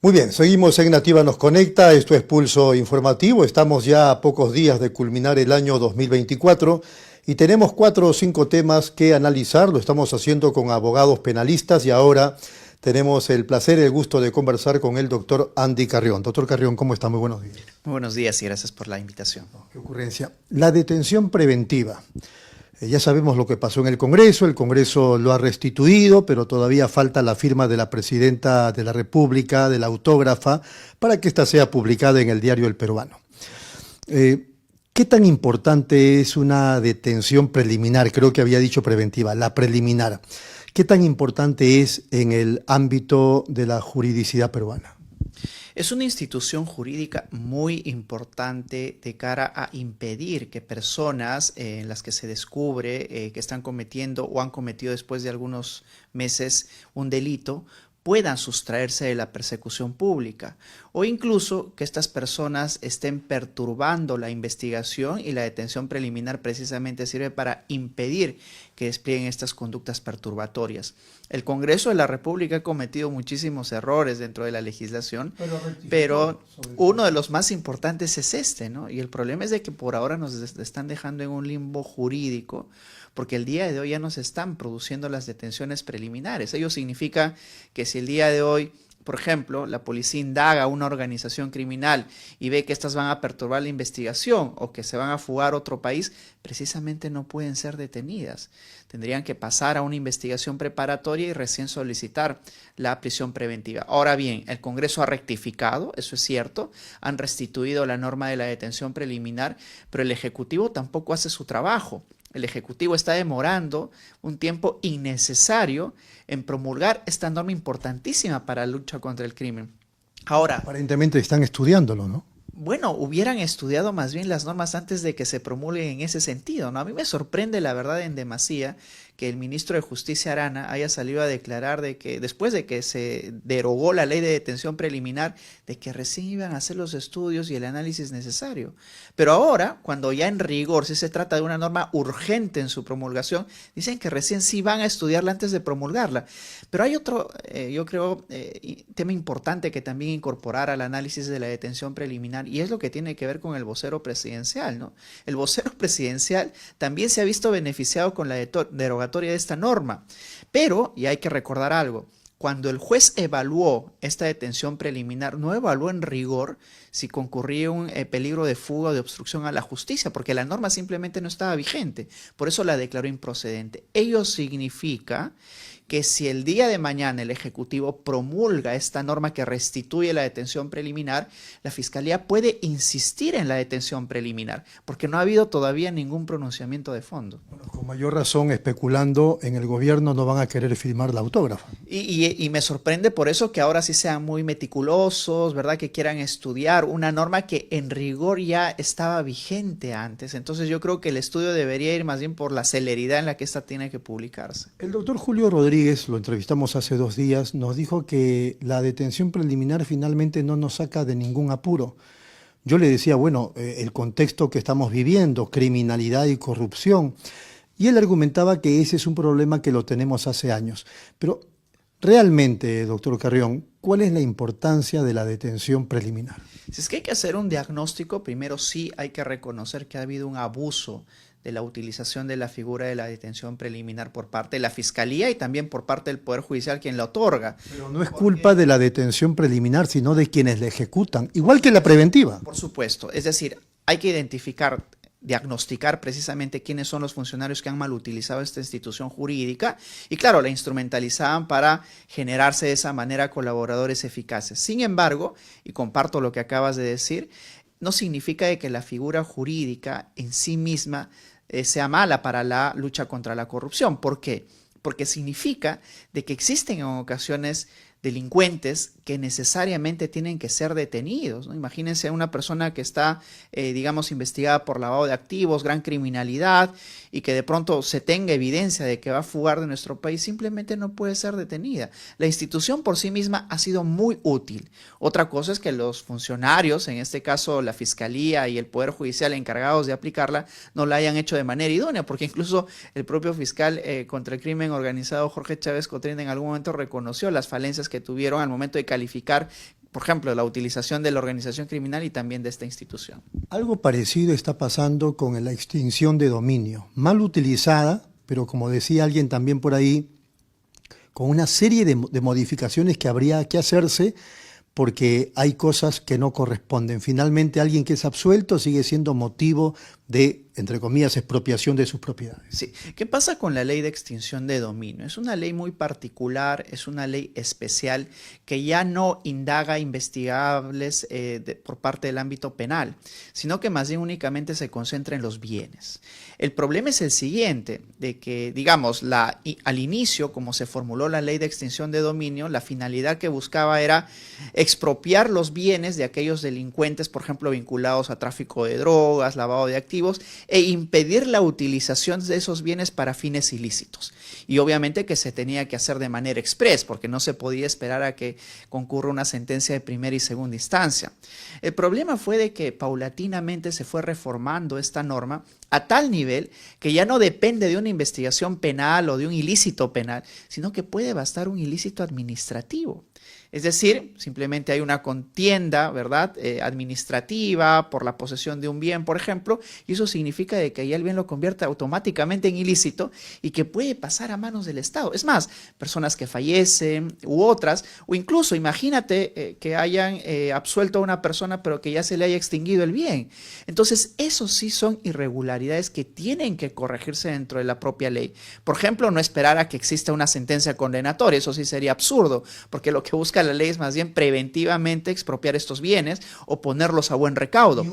Muy bien, seguimos en Nativa Nos Conecta, esto es Pulso Informativo, estamos ya a pocos días de culminar el año 2024 y tenemos 4 o 5 temas que analizar, lo estamos haciendo con abogados penalistas y ahora tenemos el placer y el gusto de conversar con el doctor Andy Carrión. Doctor Carrión, ¿cómo está? Muy buenos días. Muy buenos días y gracias por la invitación. Qué ocurrencia. La detención preventiva. Ya sabemos lo que pasó en el Congreso lo ha restituido, pero todavía falta la firma de la Presidenta de la República, de la autógrafa, para que ésta sea publicada en el diario El Peruano. ¿Qué tan importante es una detención preliminar? Creo que había dicho preventiva, la preliminar. ¿Qué tan importante es en el ámbito de la juridicidad peruana? Es una institución jurídica muy importante de cara a impedir que personas en las que se descubre que están cometiendo o han cometido después de algunos meses un delito puedan sustraerse de la persecución pública o incluso que estas personas estén perturbando la investigación, y la detención preliminar precisamente sirve para impedir que desplieguen estas conductas perturbatorias. El Congreso de la República ha cometido muchísimos errores dentro de la legislación, pero uno de los más importantes es este, ¿no? Y el problema es de que por ahora nos están dejando en un limbo jurídico, porque el día de hoy ya no se están produciendo las detenciones preliminares. Ello significa que si el día de hoy, por ejemplo, la policía indaga a una organización criminal y ve que estas van a perturbar la investigación o que se van a fugar a otro país, precisamente no pueden ser detenidas. Tendrían que pasar a una investigación preparatoria y recién solicitar la prisión preventiva. Ahora bien, el Congreso ha rectificado, eso es cierto, han restituido la norma de la detención preliminar, pero el Ejecutivo tampoco hace su trabajo. El Ejecutivo está demorando un tiempo innecesario en promulgar esta norma importantísima para la lucha contra el crimen. Ahora, aparentemente están estudiándolo, ¿no? Bueno, hubieran estudiado más bien las normas antes de que se promulguen en ese sentido, ¿no? A mí me sorprende, la verdad, en demasía que el ministro de Justicia Arana haya salido a declarar de que después de que se derogó la ley de detención preliminar, de que recién iban a hacer los estudios y el análisis necesario. Pero ahora, cuando ya en rigor, si se trata de una norma urgente en su promulgación, dicen que recién sí van a estudiarla antes de promulgarla. Pero hay otro, yo creo, tema importante que también incorporar al análisis de la detención preliminar, y es lo que tiene que ver con el vocero presidencial, ¿no? El vocero presidencial también se ha visto beneficiado con la derogatoria de esta norma, pero, y hay que recordar algo, cuando el juez evaluó esta detención preliminar, no evaluó en rigor si concurría un peligro de fuga o de obstrucción a la justicia, porque la norma simplemente no estaba vigente, por eso la declaró improcedente. Ello significa que si el día de mañana el Ejecutivo promulga esta norma que restituye la detención preliminar, la Fiscalía puede insistir en la detención preliminar, porque no ha habido todavía ningún pronunciamiento de fondo. Bueno, con mayor razón, especulando, en el gobierno no van a querer firmar la autógrafa. Y me sorprende por eso que ahora sí sean muy meticulosos, ¿verdad? Que quieran estudiar una norma que en rigor ya estaba vigente antes. Entonces yo creo que el estudio debería ir más bien por la celeridad en la que esta tiene que publicarse. El doctor Julio Rodríguez, lo entrevistamos hace 2 días, nos dijo que la detención preliminar finalmente no nos saca de ningún apuro. Yo le decía, bueno, el contexto que estamos viviendo, criminalidad y corrupción, y él argumentaba que ese es un problema que lo tenemos hace años. Pero realmente, doctor Carrión, ¿cuál es la importancia de la detención preliminar? Si es que hay que hacer un diagnóstico, primero sí hay que reconocer que ha habido un abuso de la utilización de la figura de la detención preliminar por parte de la Fiscalía y también por parte del Poder Judicial quien la otorga. Pero no es culpa de la detención preliminar, sino de quienes la ejecutan, igual que la preventiva. Por supuesto, es decir, hay que identificar, diagnosticar precisamente quiénes son los funcionarios que han mal utilizado esta institución jurídica y claro, la instrumentalizaban para generarse de esa manera colaboradores eficaces. Sin embargo, y comparto lo que acabas de decir, no significa de que la figura jurídica en sí misma sea mala para la lucha contra la corrupción. ¿Por qué? Porque significa de que existen en ocasiones delincuentes que necesariamente tienen que ser detenidos, ¿no? Imagínense a una persona que está, digamos, investigada por lavado de activos, gran criminalidad, y que de pronto se tenga evidencia de que va a fugar de nuestro país, simplemente no puede ser detenida. La institución por sí misma ha sido muy útil. Otra cosa es que los funcionarios, en este caso la Fiscalía y el Poder Judicial encargados de aplicarla, no la hayan hecho de manera idónea, porque incluso el propio fiscal contra el crimen organizado, Jorge Chávez Cotrina, en algún momento reconoció las falencias que tuvieron al momento de calificar por ejemplo, la utilización de la organización criminal y también de esta institución. Algo parecido está pasando con la extinción de dominio, mal utilizada, pero como decía alguien también por ahí, con una serie de modificaciones que habría que hacerse porque hay cosas que no corresponden. Finalmente, alguien que es absuelto sigue siendo motivo de, entre comillas, expropiación de sus propiedades. Sí. ¿Qué pasa con la ley de extinción de dominio? Es una ley muy particular, es una ley especial que ya no indaga investigables por parte del ámbito penal, sino que más bien únicamente se concentra en los bienes. El problema es el siguiente, de que, digamos, al inicio, como se formuló la ley de extinción de dominio, la finalidad que buscaba era expropiar los bienes de aquellos delincuentes, por ejemplo, vinculados a tráfico de drogas, lavado de activos, e impedir la utilización de esos bienes para fines ilícitos. Y obviamente que se tenía que hacer de manera express, porque no se podía esperar a que concurra una sentencia de primera y segunda instancia. El problema fue de que paulatinamente se fue reformando esta norma a tal nivel que ya no depende de una investigación penal o de un ilícito penal, sino que puede bastar un ilícito administrativo. Es decir, simplemente hay una contienda, ¿verdad?, administrativa por la posesión de un bien, por ejemplo, y eso significa de que ya el bien lo convierte automáticamente en ilícito y que puede pasar a manos del Estado. Es más, personas que fallecen u otras, o incluso imagínate que hayan absuelto a una persona pero que ya se le haya extinguido el bien. Entonces, esos sí son irregularidades que tienen que corregirse dentro de la propia ley. Por ejemplo, no esperar a que exista una sentencia condenatoria, eso sí sería absurdo, porque lo que busca la ley es más bien preventivamente expropiar estos bienes o ponerlos a buen recaudo.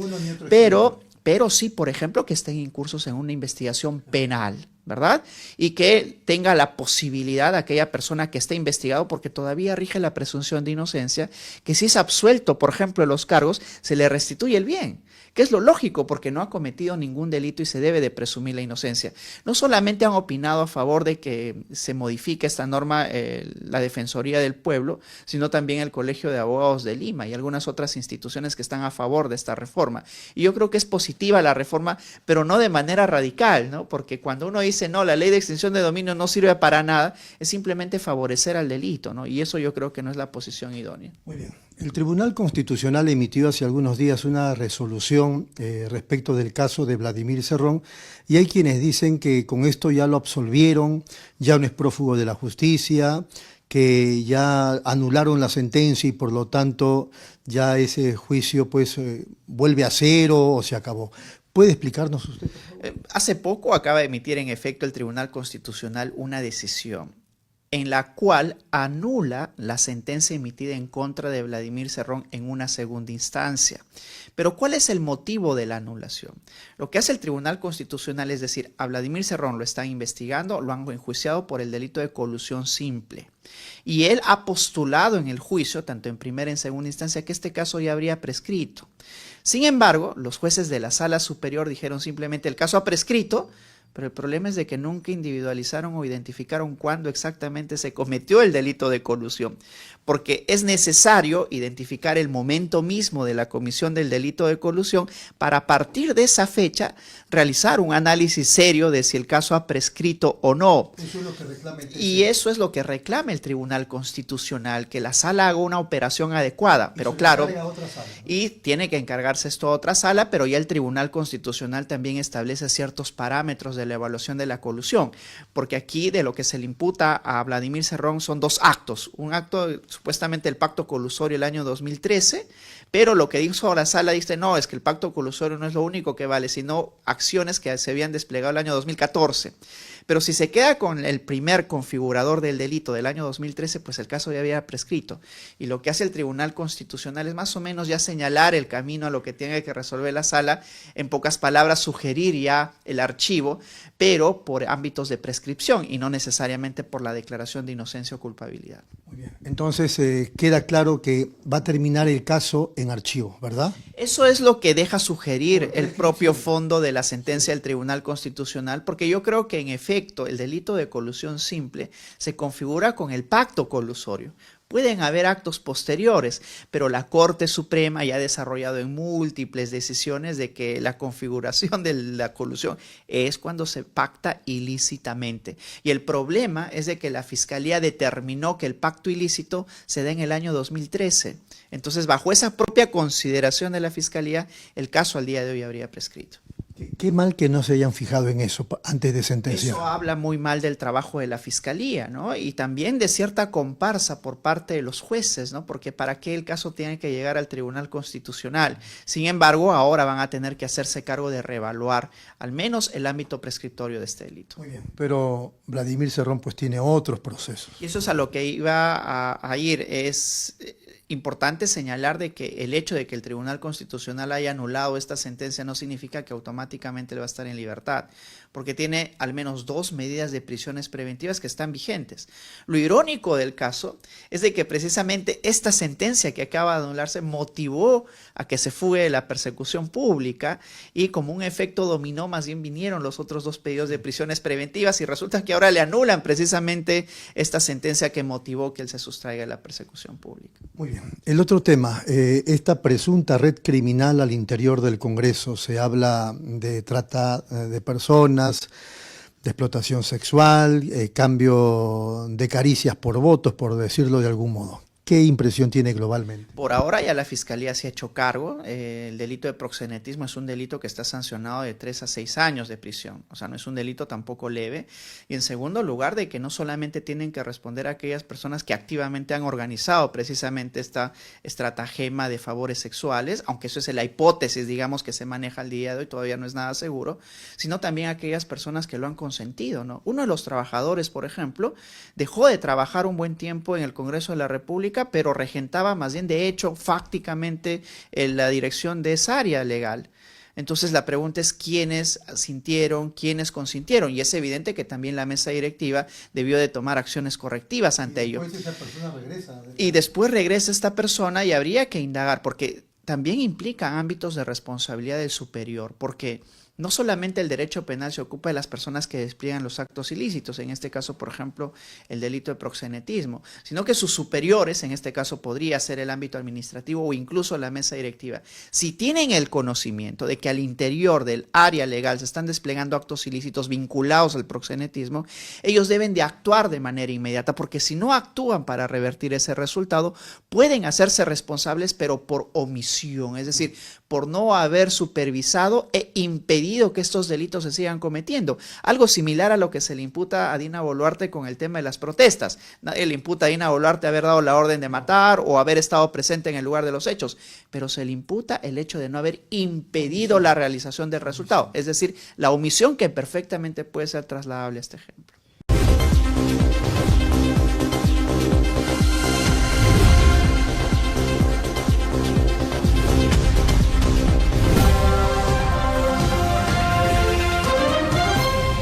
Pero sí, por ejemplo, que estén incursos en una investigación penal, ¿verdad? Y que tenga la posibilidad aquella persona que esté investigado, porque todavía rige la presunción de inocencia, que si es absuelto, por ejemplo, de los cargos, se le restituye el bien, que es lo lógico porque no ha cometido ningún delito y se debe de presumir la inocencia. No solamente han opinado a favor de que se modifique esta norma la Defensoría del Pueblo, sino también el Colegio de Abogados de Lima y algunas otras instituciones que están a favor de esta reforma. Y yo creo que es positiva la reforma, pero no de manera radical, ¿no? Porque cuando uno dice, no, la ley de extinción de dominio no sirve para nada, es simplemente favorecer al delito, ¿no? Y eso yo creo que no es la posición idónea. Muy bien. El Tribunal Constitucional emitió hace algunos días una resolución respecto del caso de Vladimir Cerrón y hay quienes dicen que con esto ya lo absolvieron, ya no es prófugo de la justicia, que ya anularon la sentencia y por lo tanto ya ese juicio pues vuelve a cero o se acabó. ¿Puede explicarnos usted? Hace poco acaba de emitir en efecto el Tribunal Constitucional una decisión en la cual anula la sentencia emitida en contra de Vladimir Cerrón en una segunda instancia. Pero ¿cuál es el motivo de la anulación? Lo que hace el Tribunal Constitucional es decir, a Vladimir Cerrón lo están investigando, lo han enjuiciado por el delito de colusión simple. Y él ha postulado en el juicio, tanto en primera y en segunda instancia, que este caso ya habría prescrito. Sin embargo, los jueces de la Sala Superior dijeron simplemente el caso ha prescrito, pero el problema es de que nunca individualizaron o identificaron cuándo exactamente se cometió el delito de colusión, porque es necesario identificar el momento mismo de la comisión del delito de colusión para a partir de esa fecha realizar un análisis serio de si el caso ha prescrito o no. Eso es lo que reclama el TC. Y eso es lo que reclama el Tribunal Constitucional, que la sala haga una operación adecuada, pero claro, y tiene que encargarse esto a otra sala, pero ya el Tribunal Constitucional también establece ciertos parámetros de la evaluación de la colusión, porque aquí de lo que se le imputa a Vladimir Cerrón son dos actos, un acto supuestamente el pacto colusorio el año 2013, pero lo que dijo la sala dice no, es que el pacto colusorio no es lo único que vale, sino acciones que se habían desplegado el año 2014. Pero si se queda con el primer configurador del delito del año 2013, pues el caso ya había prescrito. Y lo que hace el Tribunal Constitucional es más o menos ya señalar el camino a lo que tiene que resolver la sala, en pocas palabras sugerir ya el archivo, pero por ámbitos de prescripción y no necesariamente por la declaración de inocencia o culpabilidad. Muy bien. Entonces queda claro que va a terminar el caso en archivo, ¿verdad? Eso es lo que deja sugerir el propio fondo de la sentencia del Tribunal Constitucional, porque yo creo que en efecto el delito de colusión simple se configura con el pacto colusorio. Pueden haber actos posteriores, pero la Corte Suprema ya ha desarrollado en múltiples decisiones de que la configuración de la colusión es cuando se pacta ilícitamente. Y el problema es de que la Fiscalía determinó que el pacto ilícito se da en el año 2013. Entonces, bajo esa propia consideración de la Fiscalía, el caso al día de hoy habría prescrito. Qué mal que no se hayan fijado en eso antes de sentenciar. Eso habla muy mal del trabajo de la Fiscalía, ¿no? Y también de cierta comparsa por parte de los jueces, ¿no? Porque ¿para qué el caso tiene que llegar al Tribunal Constitucional? Sin embargo, ahora van a tener que hacerse cargo de reevaluar al menos el ámbito prescriptorio de este delito. Muy bien. Pero Vladimir Cerrón pues tiene otros procesos. Y eso es a lo que iba a ir. Es importante señalar de que el hecho de que el Tribunal Constitucional haya anulado esta sentencia no significa que automáticamente él va a estar en libertad, porque tiene al menos 2 medidas de prisiones preventivas que están vigentes. Lo irónico del caso es de que precisamente esta sentencia que acaba de anularse motivó a que se fugue de la persecución pública y como un efecto dominó más bien vinieron los otros 2 pedidos de prisiones preventivas y resulta que ahora le anulan precisamente esta sentencia que motivó que él se sustraiga de la persecución pública. Muy bien. El otro tema, esta presunta red criminal al interior del Congreso, se habla de trata de personas, de explotación sexual, cambio de caricias por votos, por decirlo de algún modo. ¿Qué impresión tiene globalmente? Por ahora ya la Fiscalía se ha hecho cargo. El delito de proxenetismo es un delito que está sancionado de 3 a 6 años de prisión. O sea, no es un delito tampoco leve. Y en segundo lugar, de que no solamente tienen que responder a aquellas personas que activamente han organizado precisamente esta estratagema de favores sexuales, aunque eso es la hipótesis, digamos, que se maneja al día de hoy, todavía no es nada seguro, sino también a aquellas personas que lo han consentido, ¿no? Uno de los trabajadores, por ejemplo, dejó de trabajar un buen tiempo en el Congreso de la República, pero regentaba más bien de hecho fácticamente la dirección de esa área legal. Entonces la pregunta es quiénes sintieron, quiénes consintieron, y es evidente que también la mesa directiva debió de tomar acciones correctivas ante ello. Y después regresa esta persona y habría que indagar, porque también implica ámbitos de responsabilidad del superior, porque no solamente el derecho penal se ocupa de las personas que despliegan los actos ilícitos, en este caso, por ejemplo, el delito de proxenetismo, sino que sus superiores, en este caso podría ser el ámbito administrativo o incluso la mesa directiva, si tienen el conocimiento de que al interior del área legal se están desplegando actos ilícitos vinculados al proxenetismo, ellos deben de actuar de manera inmediata, porque si no actúan para revertir ese resultado, pueden hacerse responsables, pero por omisión, es decir, por no haber supervisado e impedido que estos delitos se sigan cometiendo. Algo similar a lo que se le imputa a Dina Boluarte con el tema de las protestas. Nadie le imputa a Dina Boluarte haber dado la orden de matar o haber estado presente en el lugar de los hechos, pero se le imputa el hecho de no haber impedido la realización del resultado, es decir, la omisión, que perfectamente puede ser trasladable a este ejemplo.